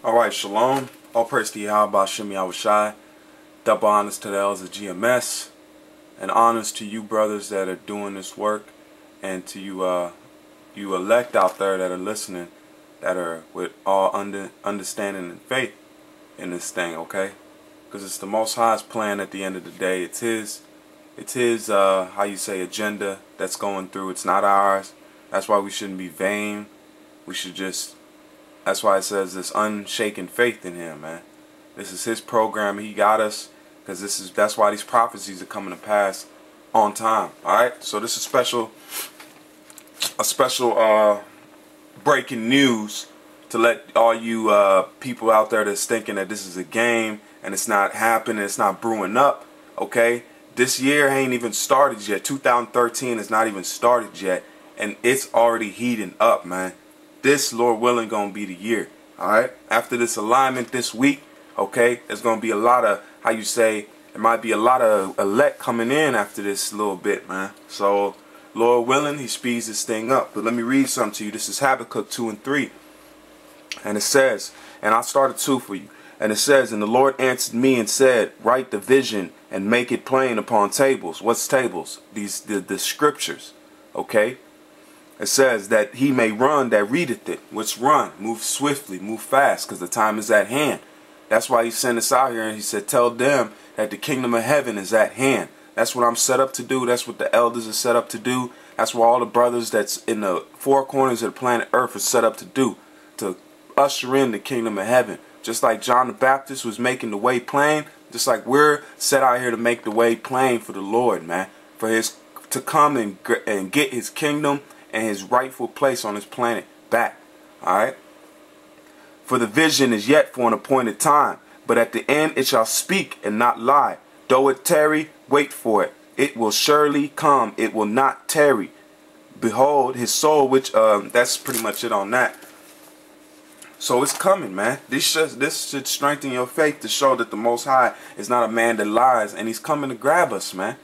Alright, shalom. All praise to Yahweh Shem Yahushai. Double honors to the elders of GMS. And honors to you brothers that are doing this work. And to you elect out there that are listening, that are with all understanding and faith in this thing, okay? Because it's the Most High's plan at the end of the day. It's his how you say, agenda that's going through. It's not ours. That's why we shouldn't be vain. We should just, that's why it says this unshaken faith in him, man. This is his program. He got us, because that's why these prophecies are coming to pass on time. Alright? So this is a special breaking news to let all you people out there that's thinking that this is a game and it's not happening, it's not brewing up, okay? This year ain't even started yet. 2013 is not even started yet, and it's already heating up, man. This, Lord willing, gonna be the year. Alright? After this alignment this week, okay, there's gonna be a lot of, how you say, there might be a lot of elect coming in after this little bit, man. So, Lord willing, he speeds this thing up. But let me read something to you. This is Habakkuk 2 and 3. And it says, and I started 2 for you. And it says, and the Lord answered me and said, write the vision and make it plain upon tables. What's tables? The scriptures. Okay? It says that he may run that readeth it. What's run? Move swiftly, move fast, because the time is at hand. That's why he sent us out here and he said, tell them that the kingdom of heaven is at hand. That's what I'm set up to do. That's what the elders are set up to do. That's what all the brothers that's in the four corners of the planet Earth are set up to do. To usher in the kingdom of heaven. Just like John the Baptist was making the way plain, just like we're set out here to make the way plain for the Lord, man. For his to come and get his kingdom and his rightful place on this planet back. Alright? For the vision is yet for an appointed time, but at the end it shall speak and not lie. Though it tarry, wait for it. It will surely come. It will not tarry. Behold, his soul, which, that's pretty much it on that. So it's coming, man. This should strengthen your faith to show that the Most High is not a man that lies, and he's coming to grab us, man.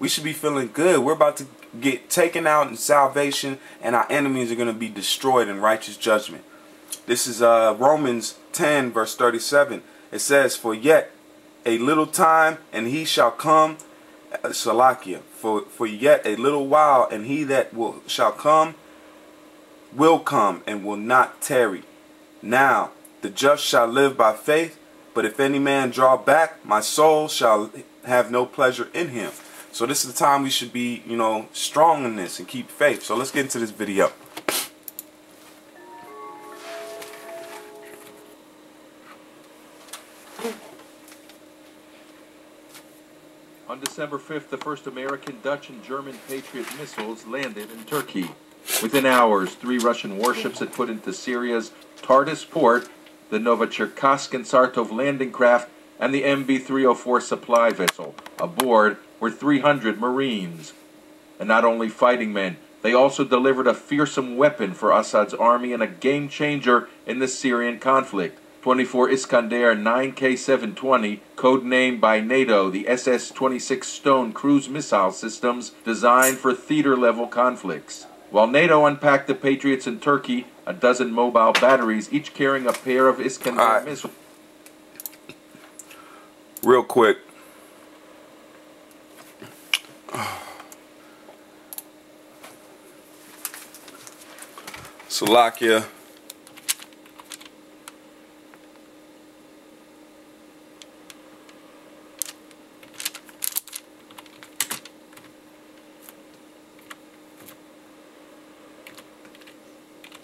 We should be feeling good. We're about to get taken out in salvation, and our enemies are going to be destroyed in righteous judgment. This is Romans 10, verse 37. It says, for yet a little time, and he shall come, Salakia, for yet a little while, and he that shall come will come, and will not tarry. Now, the just shall live by faith, but if any man draw back, my soul shall have no pleasure in him. So this is the time we should be, you know, strong in this and keep faith. So let's get into this video. On December 5th, the first American, Dutch, and German Patriot missiles landed in Turkey. Within hours, 3 Russian warships had put into Syria's Tartus port the Novocherkassk and Sartov landing craft and the MB-304 supply vessel. Aboard were 300 Marines. And not only fighting men, they also delivered a fearsome weapon for Assad's army and a game-changer in the Syrian conflict. 24 Iskander 9K720, codenamed by NATO the SS-26 Stone cruise missile systems designed for theater-level conflicts. While NATO unpacked the Patriots in Turkey, a dozen mobile batteries, each carrying a pair of Iskander missiles. Real quick. Salakia.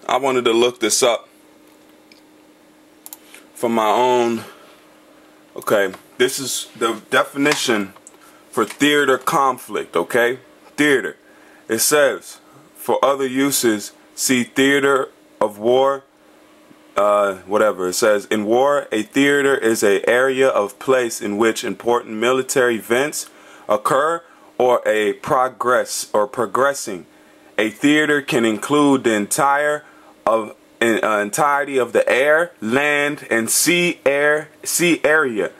I wanted to look this up for my own. Okay, this is the definition for theater conflict, okay? Theater. It says, for other uses, see theater of war, whatever. It says, in war, a theater is an area of place in which important military events occur or progressing. A theater can include the entirety of the air, land, and sea area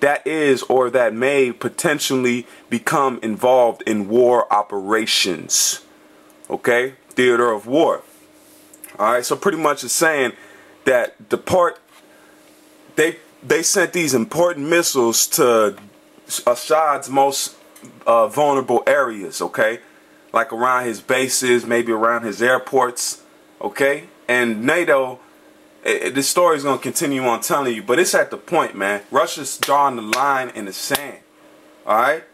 that is or that may potentially become involved in war operations. Okay? Theater of war. Alright, so pretty much it's saying that the part they sent these important missiles to Assad's most vulnerable areas, okay? Like around his bases, maybe around his airports, okay? And NATO, this story is going to continue on telling you, but it's at the point, man. Russia's drawing the line in the sand, all right?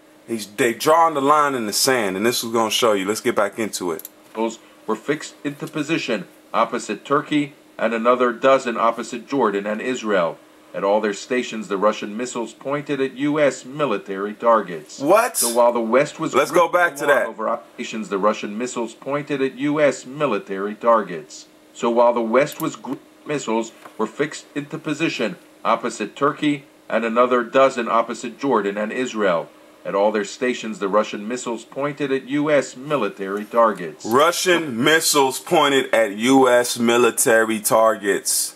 They drawing the line in the sand, and this is going to show you. Let's get back into it. Those were fixed into position opposite Turkey and another dozen opposite Jordan and Israel. At all their stations, the Russian missiles pointed at U.S. military targets. What? So while the West was... Let's go back to that. Over operations, the Russian missiles pointed at U.S. military targets. So while the West was... missiles were fixed into position opposite Turkey and another dozen opposite Jordan and Israel. At all their stations, the Russian missiles pointed at U.S. military targets. Russian missiles pointed at U.S. military targets.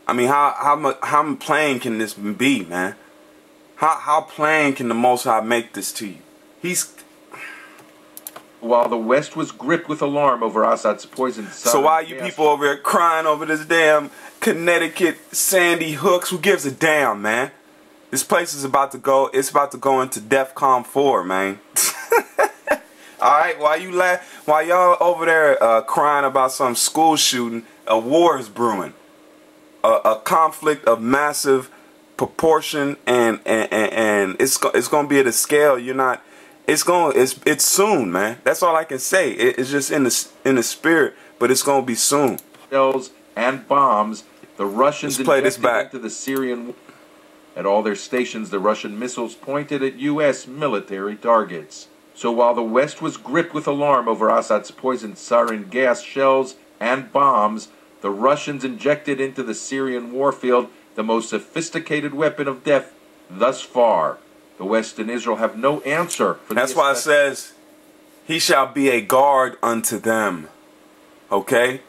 I mean, how plain can this be, man? How plain can the Most High make this to you? While the West was gripped with alarm over Assad's poisoned son. So why are you people over here crying over this damn Connecticut Sandy Hooks? Who gives a damn, man? This place is about to go. It's about to go into DEFCON 4, man. All right, while y'all over there crying about some school shooting, a war is brewing. A conflict of massive proportion, and it's gonna be at a scale you're not. It's soon, man. That's all I can say. It's just in the spirit, but it's gonna be soon. Shells and bombs. The Russians injected into the Syrian. At all their stations, the Russian missiles pointed at U.S. military targets. So while the West was gripped with alarm over Assad's poisoned sarin gas shells and bombs, the Russians injected into the Syrian warfield the most sophisticated weapon of death thus far. The West and Israel have no answer for That's why it says, he shall be a guard unto them. Okay?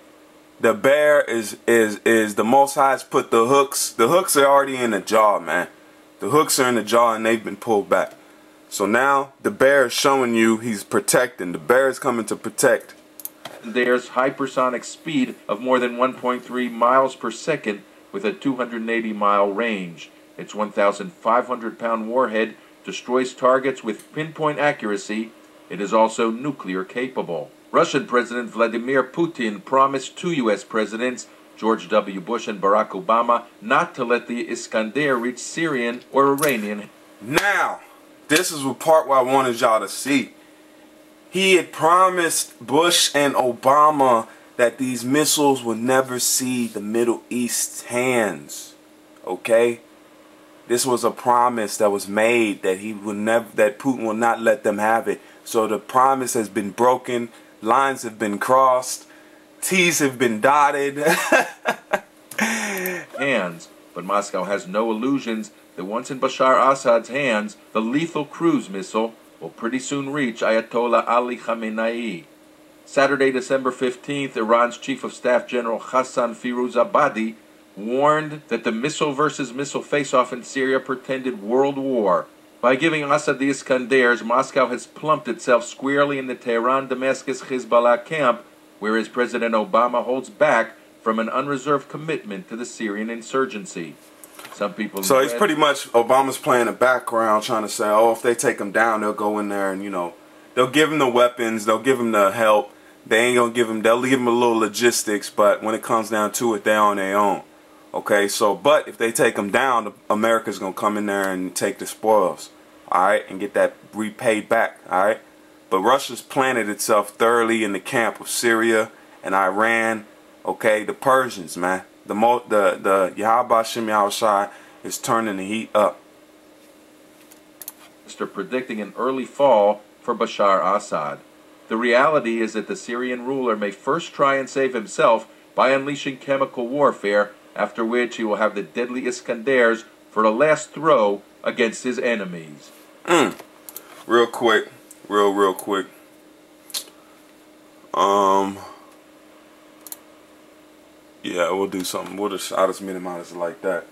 The bear is the Most High's put the hooks. The hooks are already in the jaw, man. The hooks are in the jaw and they've been pulled back. So now the bear is showing you he's protecting. The bear is coming to protect. There's hypersonic speed of more than 1.3 miles per second with a 280-mile range. Its 1,500-pound warhead destroys targets with pinpoint accuracy. It is also nuclear capable. Russian President Vladimir Putin promised two U.S. presidents, George W. Bush and Barack Obama, not to let the Iskander reach Syrian or Iranian. Now, this is the part where I wanted y'all to see. He had promised Bush and Obama that these missiles would never see the Middle East's hands. Okay? This was a promise that was made that that Putin will not let them have it. So the promise has been broken. Lines have been crossed. T's have been dotted. Hands. But Moscow has no illusions that once in Bashar Assad's hands, the lethal cruise missile will pretty soon reach Ayatollah Ali Khamenei. Saturday, December 15th, Iran's Chief of Staff General Hassan Firuzabadi warned that the missile versus missile face-off in Syria pretended world war. By giving Assad the Iskanders, Moscow has plumped itself squarely in the Tehran-Damascus-Hezbollah camp, whereas President Obama holds back from an unreserved commitment to the Syrian insurgency. Some people. So he's pretty much, Obama's playing the background, trying to say, oh, if they take him down, they'll go in there and, you know, they'll give him the weapons, they'll give him the help. They ain't gonna give him, they'll give him a little logistics, but when it comes down to it, they're on their own. Okay, so, but if they take him down, America's gonna come in there and take the spoils, alright, and get that repaid back, alright? But Russia's planted itself thoroughly in the camp of Syria and Iran, okay, the Persians, man. The Yahweh Shem Yahushai is turning the heat up. Predicting an early fall for Bashar Assad. The reality is that the Syrian ruler may first try and save himself by unleashing chemical warfare, after which he will have the deadly Iskanders for a last throw against his enemies. Real quick. Real quick. Yeah, we'll do something. I'll just minimize it like that.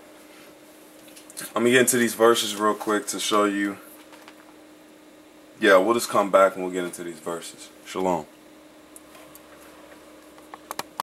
Let me get into these verses real quick to show you. Yeah, we'll just come back and we'll get into these verses. Shalom.